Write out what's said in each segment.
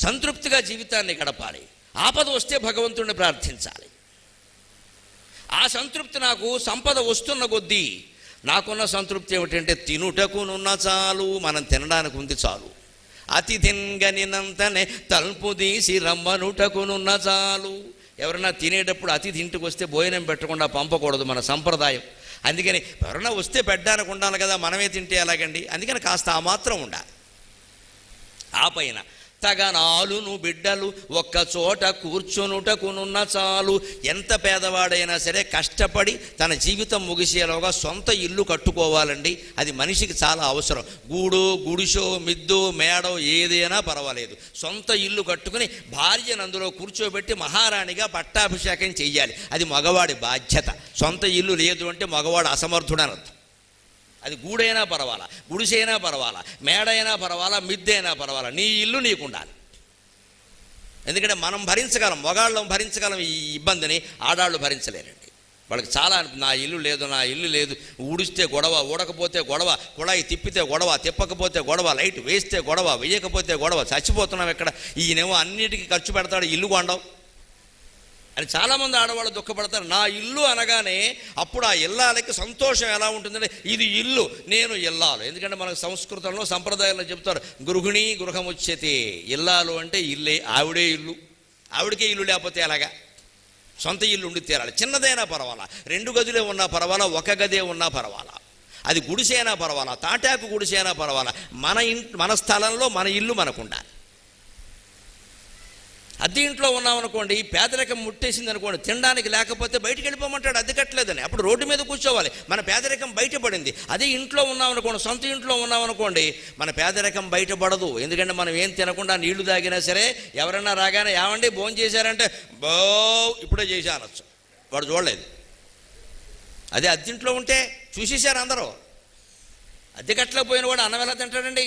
సంతృప్తిగా జీవితాన్ని గడపాలి. ఆపద వస్తే భగవంతుడిని ప్రార్థించాలి. ఆ సంతృప్తి నాకు సంపద వస్తున్న కొద్దీ నాకున్న సంతృప్తి ఏమిటంటే తినుటకునున్న చాలు, మనం తినడానికి ఉంది చాలు. అతి తింగనినంతనే తలుపు తీసి రమ్మనుటకునున్న చాలు. ఎవరైనా తినేటప్పుడు అతిథి ఇంటికి వస్తే భోజనం పెట్టకుండా పంపకూడదు, మన సంప్రదాయం. అందుకని ఎవరైనా వస్తే పెట్టడానికి ఉండాలి కదా, మనమే తింటే ఎలాగండి. అందుకని కాస్త ఆ మాత్రం ఉండాలి. ఆ పైన తగనాలును బిడ్డలు ఒక్క చోట కూర్చొనుటకునున్న చాలు. ఎంత పేదవాడైనా సరే కష్టపడి తన జీవితం ముగిసేలోగా సొంత ఇల్లు కట్టుకోవాలండి. అది మనిషికి చాలా అవసరం. గూడో గుడిసో మిద్దో మేడో ఏదైనా పర్వాలేదు, సొంత ఇల్లు కట్టుకుని భార్యను అందులో కూర్చోబెట్టి మహారాణిగా పట్టాభిషేకం చెయ్యాలి. అది మగవాడి బాధ్యత. సొంత ఇల్లు లేదు అంటే మగవాడు అసమర్థుడని అర్థం. అది గూడైనా పర్వాలా, గుడిసైనా పర్వాలా, మేడైనా పర్వాలా, మిద్దైనా పర్వాలా, నీ ఇల్లు నీకు ఉండాలి. ఎందుకంటే మనం భరించగలం, మగాళ్ళం భరించగలం ఈ ఇబ్బందిని, ఆడాళ్ళు భరించలేరండి. వాళ్ళకి చాలా నా ఇల్లు లేదు, నా ఇల్లు లేదు, ఊడిస్తే గొడవ, ఊడకపోతే గొడవ, కుళాయి తిప్పితే గొడవ, తిప్పకపోతే గొడవ, లైట్ వేస్తే గొడవ, వేయకపోతే గొడవ, చచ్చిపోతున్నాం ఇక్కడ. ఈయనేమో అన్నిటికీ ఖర్చు పెడతాడు, ఇల్లు కొండవు అని చాలామంది ఆడవాళ్ళు దుఃఖపడతారు. నా ఇల్లు అనగానే అప్పుడు ఆ ఇల్లాలకి సంతోషం ఎలా ఉంటుందంటే ఇది ఇల్లు, నేను ఇల్లాలు. ఎందుకంటే మనకు సంస్కృతంలో సంప్రదాయంలో చెప్తారు గృహిణి గృహముచ్యతే. ఇల్లాలు అంటే ఇల్లే, ఆవిడే ఇల్లు. ఆవిడకే ఇల్లు లేకపోతే ఎలాగా? సొంత ఇల్లు ఉండి తీరాలి. చిన్నదైనా పర్వాలా, 2 గదులే ఉన్నా పర్వాలా, 1 గదే ఉన్నా పర్వాలా, అది గుడిసైనా పర్వాలా, తాటాకు గుడిసైనా పర్వాలా, మన స్థలంలో మన ఇల్లు మనకు ఉండాలి. అద్దె ఇంట్లో ఉన్నామనుకోండి, పేదరికం ముట్టేసింది అనుకోండి, తినడానికి లేకపోతే బయటికి వెళ్ళిపోమంటాడు అద్దె కట్టలేదని, అప్పుడు రోడ్డు మీద కూర్చోవాలి. మన పేదరికం బయటపడింది. అదే ఇంట్లో ఉన్నామనుకోండి, సొంత ఇంట్లో ఉన్నామనుకోండి, మన పేదరికం బయటపడదు. ఎందుకంటే మనం ఏం తినకుండా నీళ్లు తాగినా సరే ఎవరైనా రాగానే ఏమండి భోజనం చేశారంటే బో ఇప్పుడే చేశా అనొచ్చు, వాడు చూడలేదు. అదే అద్దెంట్లో ఉంటే చూసేశారు అందరూ. అద్దె కట్టలేకపోయిన వాడు అన్నం ఎలా తింటాడండి?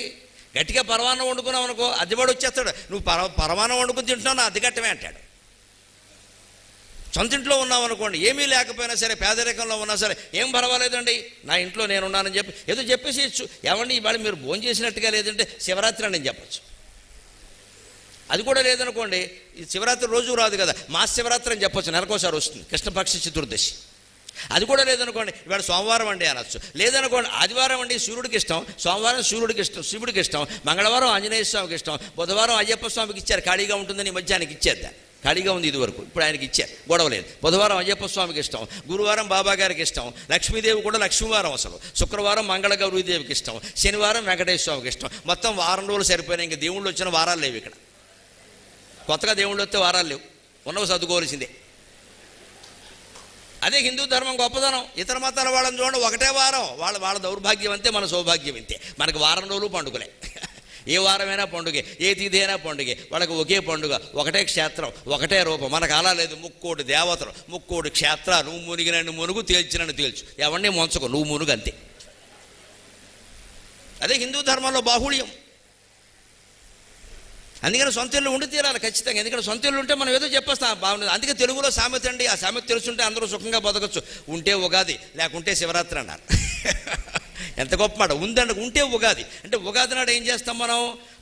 గట్టిగా పరమాన్నం వండుకున్నావు అనుకో, అద్దెవాడు వచ్చేస్తాడు, నువ్వు పరమాన్నం వండుకుని తింటున్నావు, నా అద్దె కట్టమే అంటాడు. సొంత ఇంట్లో ఉన్నావు అనుకోండి, ఏమీ లేకపోయినా సరే, పేదరికంలో ఉన్నా సరే ఏం పర్వాలేదండి, నా ఇంట్లో నేనున్నానని చెప్పి ఏదో చెప్పేసేయచ్చు. ఏమండి ఇవాళ మీరు భోజనం చేసినట్టుగా లేదంటే శివరాత్రి అని చెప్పచ్చు. అది కూడా లేదనుకోండి, ఈ శివరాత్రి రోజు రాదు కదా, మాసశివరాత్రి అని చెప్పచ్చు, నెలకోసారి వస్తుంది, కృష్ణపక్ష చతుర్దశి. అది కూడా లేదనుకోండి, ఇవాళ సోమవారం అండి అనొచ్చు. లేదనుకోండి ఆదివారం అండి సూర్యుడికి ఇష్టం, సోమవారం సూర్యుడికి ఇష్టం, శివుడికి ఇష్టం, మంగళవారం ఆంజనేయ స్వామికి ఇష్టం, బుధవారం అయ్యప్ప స్వామికి ఇచ్చారు, ఖాళీగా ఉంటుందని ఈ మధ్య ఆయనకి ఇచ్చేద్దా, ఖాళీగా ఉంది ఇది వరకు, ఇప్పుడు ఆయనకి ఇచ్చారు, గొడవ లేదు. బుధవారం అయ్యప్ప స్వామికి ఇష్టం, గురువారం బాబా గారికి ఇష్టం, లక్ష్మీదేవి కూడా లక్ష్మీవారం అసలు, శుక్రవారం మంగళగౌరీదేవికి ఇష్టం, శనివారం వెంకటేశ్వర స్వామికి ఇష్టం. మొత్తం వారం రోజులు సరిపోయినాయి. ఇంక దేవుళ్ళు వచ్చిన వారాలు లేవు ఇక్కడ. కొత్తగా దేవుళ్ళు వస్తే వారాలు లేవు, ఉన్నవి సర్దుకోవాల్సిందే. అదే హిందూ ధర్మం గొప్పదనం. ఇతర మతాల వాళ్ళని చూడండి, ఒకటే వారం, వాళ్ళ దౌర్భాగ్యం అంతే, మన సౌభాగ్యం అంతే. మనకు వారం రోజులు పండుగలే, ఏ వారమైనా పండుగే, ఏ తిథి అయినా పండుగే, వాళ్ళకి ఒకే పండుగ, ఒకటే క్షేత్రం, ఒకటే రూపం. మనకు అలా లేదు, 3 దేవతలు, 3 క్షేత్రాలు. నువ్వు మునిగినన్ను మునుగు, తేల్చినన్ను తేల్చు, ఎవరిని మొంచకు, నువ్వు మునుగు అంతే. అదే హిందూ ధర్మంలో బాహుళ్యం. అందుకని సొంత ఇల్లు ఉండి తీరాలి ఖచ్చితంగా. ఎందుకంటే సొంత ఇల్లు ఉంటే మనం ఏదో చెప్పేస్తాం బాగుంది. అందుకే తెలుగులో సామెత అండి, ఆ సామెత తెలుసుంటే అందరూ సుఖంగా బతకచ్చు. ఉంటే ఉగాది, లేకుంటే శివరాత్రి అన్నారు. ఎంత గొప్ప మాట. ఉంటే ఉగాది అంటే ఉగాది నాడు ఏం చేస్తాం మనం?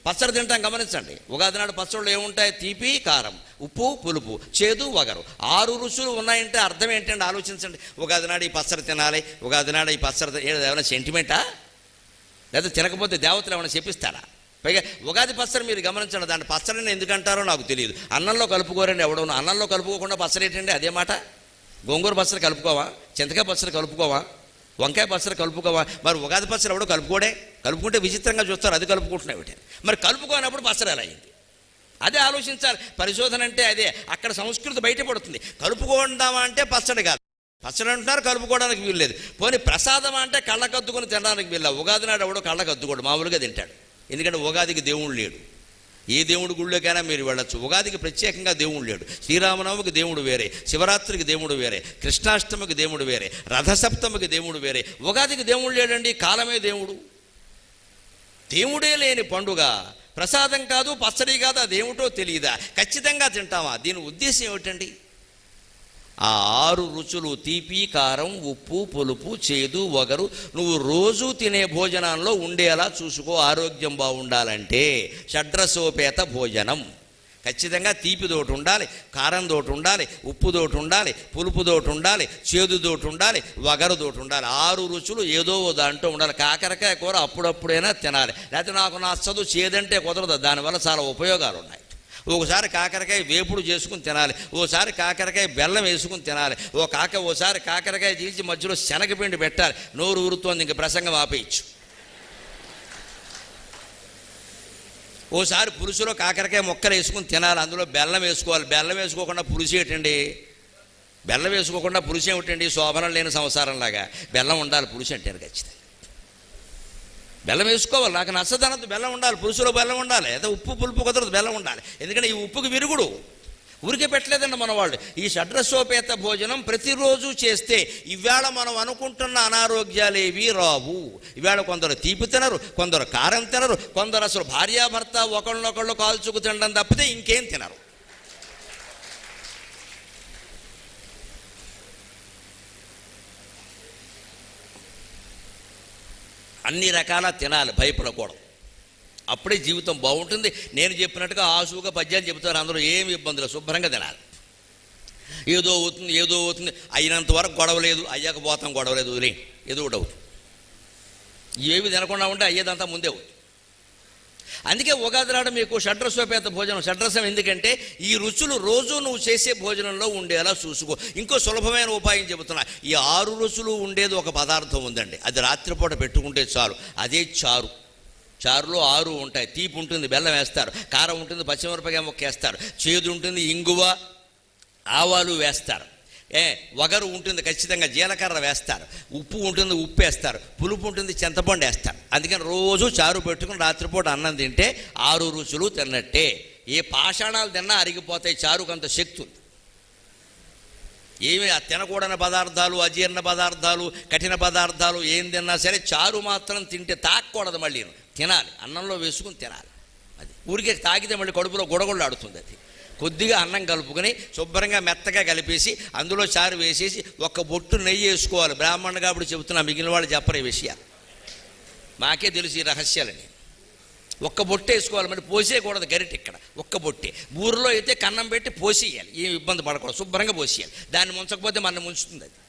పచ్చడి తింటాం. గమనించండి, ఉగాది నాడు పచ్చళ్ళు ఏముంటాయి? తీపి, కారం, ఉప్పు, పులుపు, చేదు, వగరు, 6 రుచులు ఉన్నాయంటే అర్థం ఏంటంటే ఆలోచించండి. ఉగాది నాడు ఈ పచ్చడి తినాలి, ఉగాది నాడు ఈ పచ్చడి, ఏమైనా సెంటిమెంటా? లేదా తినకపోతే దేవతలు ఏమైనా చెప్పిస్తారా? పైగా ఉగాది పచ్చడి మీరు గమనించండి, దాన్ని పచ్చడిని ఎందుకంటారో నాకు తెలియదు. అన్నంలో కలుపుకోరండి ఎవడో. అన్నంలో కలుపుకోకుండా పచ్చడి ఏంటండి? అదే మాట. గోంగూర పచ్చడి కలుపుకోవా? చింతకాయ పచ్చడి కలుపుకోవా? వంకాయ పచ్చడి కలుపుకోవా? మరి ఉగాది పచ్చడి ఎవడో కలుపుకోడే. కలుపుకుంటే విచిత్రంగా చూస్తారు, అది కలుపుకుంటున్నాయి ఒకటి. మరి కలుపుకోనప్పుడు పచ్చడి ఎలా అయింది? అదే ఆలోచించాలి. పరిశోధన అంటే అదే. అక్కడ సంస్కృతి బయటపడుతుంది. కలుపుకుందామా అంటే పచ్చడి కాదు, పచ్చడి అంటున్నారు, కలుపుకోవడానికి వీలు లేదు. పోనీ ప్రసాదం అంటే కళ్ళకద్దుకొని తినడానికి వీళ్ళ. ఉగాది నాడు ఎవడో కళ్ళకద్దుకోడు, మామూలుగా తింటాడు. ఎందుకంటే ఉగాదికి దేవుడు లేడు. ఏ దేవుడి గుళ్ళోకైనా మీరు వెళ్ళచ్చు. ఉగాదికి ప్రత్యేకంగా దేవుడు లేడు. శ్రీరామనవమికి దేవుడు వేరే, శివరాత్రికి దేవుడు వేరే, కృష్ణాష్టమికి దేవుడు వేరే, రథసప్తమికి దేవుడు వేరే. ఉగాదికి దేవుడు లేడండి, కాలమే దేవుడు. దేవుడే లేని పండుగ ప్రసాదం కాదు, పచ్చడి కాదు, అదేమిటో తెలియదా? ఖచ్చితంగా తింటామా? దీని ఉద్దేశం ఏమిటండి? ఆ 6 రుచులు, తీపి, కారం, ఉప్పు, పులుపు, చేదు, వగరు, నువ్వు రోజు తినే భోజనంలో ఉండేలా చూసుకో. ఆరోగ్యం బాగుండాలంటే షడ్రసోపేత భోజనం. ఖచ్చితంగా తీపిదోటి ఉండాలి, కారందోటి ఉండాలి, ఉప్పుదోటి ఉండాలి, పులుపుదోటి ఉండాలి, చేదుదోటి ఉండాలి, వగరుదోటి ఉండాలి. 6 రుచులు ఏదో దాంట్లో ఉండాలి. కాకరకాయ కూర అప్పుడప్పుడైనా తినాలి, లేకపోతే నాకు నచ్చదు చేదంటే కుదరదు. దానివల్ల చాలా ఉపయోగాలు ఉన్నాయి. ఒకసారి కాకరకాయ వేపుడు చేసుకుని తినాలి, ఓసారి కాకరకాయ బెల్లం వేసుకుని తినాలి, ఓసారి కాకరకాయ తీసి మధ్యలో శనగపిండి పెట్టాలి. నోరు ఊరుతోంది, ఇంక ప్రసంగం ఆపేయచ్చు. ఓసారి పులుసులో కాకరకాయ ముక్కలు వేసుకుని తినాలి, అందులో బెల్లం వేసుకోవాలి. బెల్లం వేసుకోకుండా పులుసు ఏంటండి? బెల్లం వేసుకోకుండా పులుసు ఏమిటండి? శోభనం లేని సంసారంలాగా. బెల్లం ఉండాలి పులుసు అంటే ఖచ్చితంగా. బెల్లం వేసుకోవాలి, నాకు నచ్చదనద్దు, బెల్లం ఉండాలి, పులుసులో బెల్లం ఉండాలి. ఏదో ఉప్పు పులుపు కుదరదు, బెల్లం ఉండాలి. ఎందుకంటే ఈ ఉప్పుకి విరుగుడు. ఊరికే పెట్టలేదండి మన వాళ్ళు. ఈ షడ్రసోపేత భోజనం ప్రతిరోజు చేస్తే ఇవాళ మనం అనుకుంటున్న అనారోగ్యాలేవి రావు. ఇవాళ కొందరు తీపి తినరు, కొందరు కారం తినరు, కొందరు అసలు భార్యాభర్త ఒకళ్ళనొకళ్ళు కాల్చుకు తినడం తప్పితే ఇంకేం తినరు. అన్ని రకాల తినాలి, భయపడకూడదు. అప్పుడే జీవితం బాగుంటుంది. నేను చెప్పినట్టుగా ఆసుగా పద్యాలు చెబుతారు అందరూ, ఏమి ఇబ్బందులు, శుభ్రంగా తినాలి. ఏదో అవుతుంది అయినంత వరకు గొడవలేదు, అయ్యాక పోతాం గొడవలేదు, వదిలే ఏదో ఒకటి అవుతుంది. ఏవి తినకుండా ఉంటే అయ్యేదంతా ముందే అవుతుంది. అందుకే ఉగాది నాడు మీకు షడ్రసోపేత భోజనం. షడ్రసం ఎందుకంటే ఈ రుచులు రోజు నువ్వు చేసే భోజనంలో ఉండేలా చూసుకో. ఇంకో సులభమైన ఉపాయం చెబుతున్నా. ఈ 6 రుచులు ఉండేది ఒక పదార్థం ఉందండి, అది రాత్రిపూట పెట్టుకుంటే చాలు. అదే చారు. చారులో 6 ఉంటాయి. తీపి ఉంటుంది, బెల్లం వేస్తారు, కారం ఉంటుంది, పచ్చిమిరపకాయ ముక్క వేస్తారు, చేదు ఉంటుంది, ఇంగువ ఆవాలు వేస్తారు, వగరు ఉంటుంది, ఖచ్చితంగా జీలకర్ర వేస్తారు, ఉప్పు ఉంటుంది, ఉప్పు వేస్తారు, పులుపు ఉంటుంది, చింతపండు వేస్తారు. అందుకని రోజు చారు పెట్టుకుని రాత్రిపూట అన్నం తింటే 6 రుచులు తిన్నట్టే. ఏ పాషాణాలు తిన్నా అరిగిపోతాయి, చారుకు అంత శక్తి ఉంది. ఏమి తినకూడని పదార్థాలు, అజీర్ణ పదార్థాలు, కఠిన పదార్థాలు ఏం తిన్నా సరే చారు మాత్రం తింటే తాగకూడదు. మళ్ళీ తినాలి, అన్నంలో వేసుకుని తినాలి. అది ఊరికే తాగితే మళ్ళీ కడుపులో గుడగుళ్ళాడుతుంది. అది కొద్దిగా అన్నం కలుపుకొని శుభ్రంగా మెత్తగా కలిపేసి అందులో చారు వేసేసి ఒక్క బొట్టు నెయ్యి వేసుకోవాలి. బ్రాహ్మణుడు కాబట్టి చెబుతున్నా, మిగిలిన వాళ్ళు చెప్పరు ఈ విషయాలు, మాకే తెలుసు ఈ రహస్యాలని. ఒక్క బొట్టు వేసుకోవాలి, మరి పోసేయకూడదు గరిటె. ఇక్కడ ఒక్క బొట్టే. బూరులో అయితే కన్నం పెట్టి పోసేయాలి, ఏం ఇబ్బంది పడకూడదు, శుభ్రంగా పోసేయాలి. దాన్ని ముంచకపోతే మన ముంచుతుంది. అది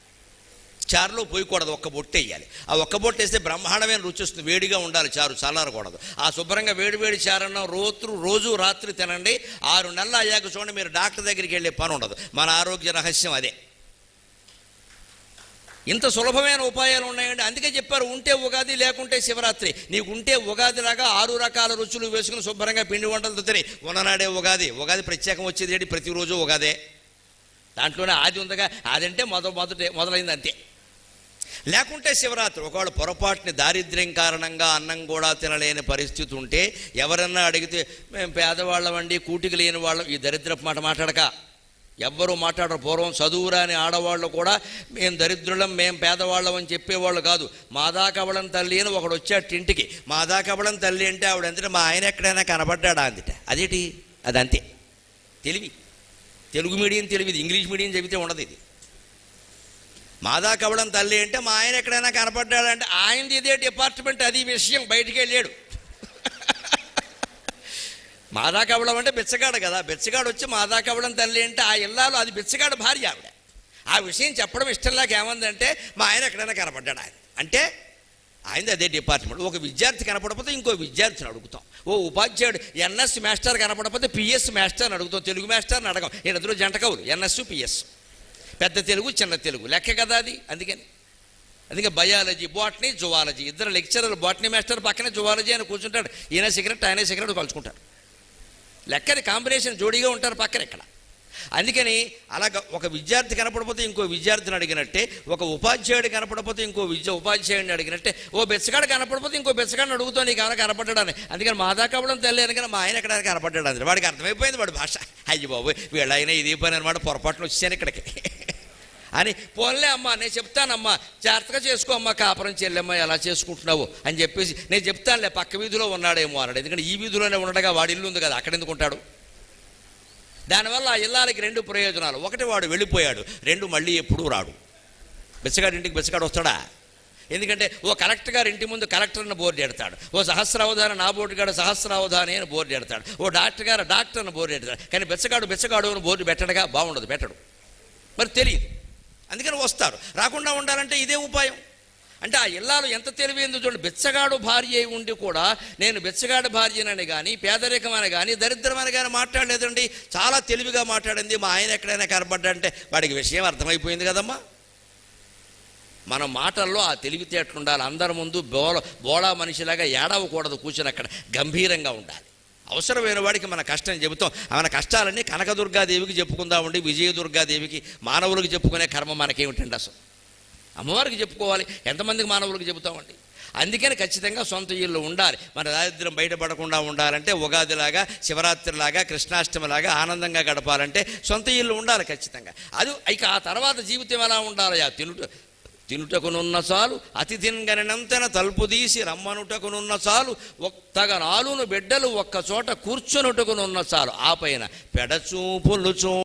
చారులో పోయకూడదు, ఒక్క బొట్టు వేయాలి. ఆ ఒక్క బొట్టు వేస్తే బ్రహ్మాండమైన రుచి వస్తుంది. వేడిగా ఉండాలి చారు, చల్లారకూడదు. ఆ శుభ్రంగా వేడి చారన్న రోజు రాత్రి తినండి. 6 నెలలు అయ్యాక చూడండి, మీరు డాక్టర్ దగ్గరికి వెళ్ళే పని ఉండదు. మన ఆరోగ్య రహస్యం అదే. ఇంత సులభమైన ఉపాయాలు ఉన్నాయండి. అందుకే చెప్పారు, ఉంటే ఉగాది లేకుంటే శివరాత్రి. నీకు ఉంటే ఉగాదిలాగా 6 రకాల రుచులు వేసుకుని శుభ్రంగా పిండి వంటలతో తిని ఉన్ననాడే ఉగాది. ఉగాది ప్రత్యేకం వచ్చేది ఏంటి? ప్రతిరోజు ఉగాదే. దాంట్లోనే ఆది ఉందిగా, అదంటే మొదలైంది అంతే. లేకుంటే శివరాత్రి. ఒకవేళ పొరపాటుని దారిద్ర్యం కారణంగా అన్నం కూడా తినలేని పరిస్థితి ఉంటే ఎవరన్నా అడిగితే మేము పేదవాళ్ళమండి, కూటికి లేని వాళ్ళం, ఈ దరిద్రపు మాట మాట్లాడక. ఎవ్వరూ మాట్లాడరు. పూర్వం చదువురాని ఆడవాళ్ళు కూడా మేము దరిద్రులం, మేము పేదవాళ్ళం అని చెప్పేవాళ్ళు కాదు. మాదాకవళం తల్లి అని ఒకడు వచ్చాడు ఇంటికి. మాదాకవళం తల్లి అంటే ఆవిడ అంతటా మా ఆయన ఎక్కడైనా కనబడ్డాడా అందిట. అదేంటి? అదంతే తెలివి. తెలుగు మీడియం తెలివిది, ఇంగ్లీష్ మీడియం చెబితే ఉండదు ఇది. మాదాకవళం తల్లి అంటే మా ఆయన ఎక్కడైనా కనపడ్డాడంటే ఆయనది ఇదే డిపార్ట్మెంట్, అది విషయం, బయటికి వెళ్ళాడు. మాదాకవళం అంటే బిచ్చగాడు కదా. బిచ్చగాడు వచ్చి మాదాకవళం తల్లి అంటే ఆ ఇల్లాలు, అది బిచ్చగాడు భార్య ఆవిడ. ఆ విషయం చెప్పడం ఇష్టంలాగా ఏమందంటే మా ఆయన ఎక్కడైనా కనపడ్డాడు ఆయన అంటే ఆయనది అదే డిపార్ట్మెంట్. ఒక విద్యార్థి కనపడకపోతే ఇంకో విద్యార్థిని అడుగుతాం. ఓ ఉపాధ్యాయుడు ఎన్ఎస్ మాస్టర్ కనపడకపోతే పిఎస్ మాస్టర్ని అడుగుతాం. తెలుగు మాస్టర్ని అడగం. ఇద్దరు జంట కవులు, ఎన్ఎస్ పిఎస్. పెద్ద తెలుగు చిన్న తెలుగు లెక్క కదా అది. అందుకే బయాలజీ, బాటనీ, జువాలజీ, ఇద్దరు లెక్చరర్లు. బాటనీ మాస్టర్ పక్కనే జువాలజీ అని కూర్చుంటాడు. ఈయన సిగరెట్ ఆయన సిగరెట్ కలుసుకుంటారు. లెక్కది కాంబినేషన్ జోడీగా ఉంటారు పక్కన ఇక్కడ. అందుకని అలాగ ఒక విద్యార్థి కనపడపోతే ఇంకో విద్యార్థిని అడిగినట్టే, ఒక ఉపాధ్యాయుడు కనపడపోతే ఇంకో ఉపాధ్యాయుడిని అడిగినట్టే, ఓ బెచ్చగాడు కనపడపోతే ఇంకో బెచ్చగాడిని అడుగుతావు నీకు ఏమైనా కనపడ్డాడని. అందుకని మాదాకవళం తల్లి అనగానే మా ఆయన ఎక్కడ కనపడ్డాడు అంటే వాడికి అర్థమైపోయింది వాడి భాష. అయ్యి బాబు వీళ్ళైనా ఇది పని అనమాట, పొరపాటును వచ్చాను ఇక్కడికి అని. పోన్లే అమ్మా నేను చెప్తానమ్మా, జాగ్రత్తగా చేసుకో అమ్మా, కాపురం చెల్లెమ్మ ఎలా చేసుకుంటున్నావు అని చెప్పేసి నేను చెప్తానులే, పక్క వీధిలో ఉన్నాడేమో అన్నాడు. ఎందుకంటే ఈ వీధిలోనే ఉండగా వాడి ఇల్లు ఉంది కదా, అక్కడ ఎందుకు ఉంటాడు. దానివల్ల ఆ ఇల్లాలకి 2 ప్రయోజనాలు. ఒకటి, వాడు వెళ్ళిపోయాడు. 2, మళ్ళీ ఎప్పుడూ రాడు. బెచ్చగాడి ఇంటికి బెచ్చగాడు వస్తాడా? ఎందుకంటే ఓ కలెక్టర్ గారు ఇంటి ముందు కలెక్టర్ని బోర్డు ఎడతాడు, ఓ సహస్రావధాని నా బోర్డు గారు సహస్రావధాని అని బోర్డు ఎడతాడు, ఓ డాక్టర్ గారు డాక్టర్ని బోర్డు ఎడతాడు. కానీ బిచ్చగాడు అని బోర్డు పెట్టడగా బాగుండదు, పెట్టడు, మరి తెలియదు. అందుకని వస్తారు. రాకుండా ఉండాలంటే ఇదే ఉపాయం. అంటే ఆ ఇల్లాలు ఎంత తెలివైందో చూడండి. బిచ్చగాడు భార్య అయి ఉండి కూడా నేను బిచ్చగాడు భార్యనని కానీ పేదరికమని కానీ దరిద్రమని కానీ మాట్లాడలేదండి. చాలా తెలివిగా మాట్లాడింది. మా ఆయన ఎక్కడైనా కనబడ్డంటే వాడికి విషయం అర్థమైపోయింది కదమ్మా. మన మాటల్లో ఆ తెలివితేటలు ఉండాలి. అందరి ముందు బోళా మనిషిలాగా ఏడవకూడదు, కూర్చొని అక్కడ గంభీరంగా ఉండాలి. అవసరమైన వాడికి మన కష్టం చెబుతాం. మన కష్టాలన్నీ కనకదుర్గాదేవికి చెప్పుకుందామండి, విజయదుర్గాదేవికి. మానవులకు చెప్పుకునే కర్మ మనకేమిటండి? అసలు అమ్మవారికి చెప్పుకోవాలి, ఎంతమందికి మానవులకు చెబుతామండి? అందుకని ఖచ్చితంగా సొంత ఇల్లు ఉండాలి. మన దారిద్ర్యం బయటపడకుండా ఉండాలంటే, ఉగాదిలాగా శివరాత్రిలాగా కృష్ణాష్టమిలాగా ఆనందంగా గడపాలంటే సొంత ఇల్లు ఉండాలి ఖచ్చితంగా. అది ఇక ఆ తర్వాత జీవితం ఎలా ఉండాలి? తినుటకునున్న చాలు అతి తినగనంతన తలుపు తీసి రమ్మనుటకునున్న చాలు ఒక్కగ నాలుగు బిడ్డలు ఒక్క చోట కూర్చొనుటకునున్న చాలు ఆ పైన పెడచూపులు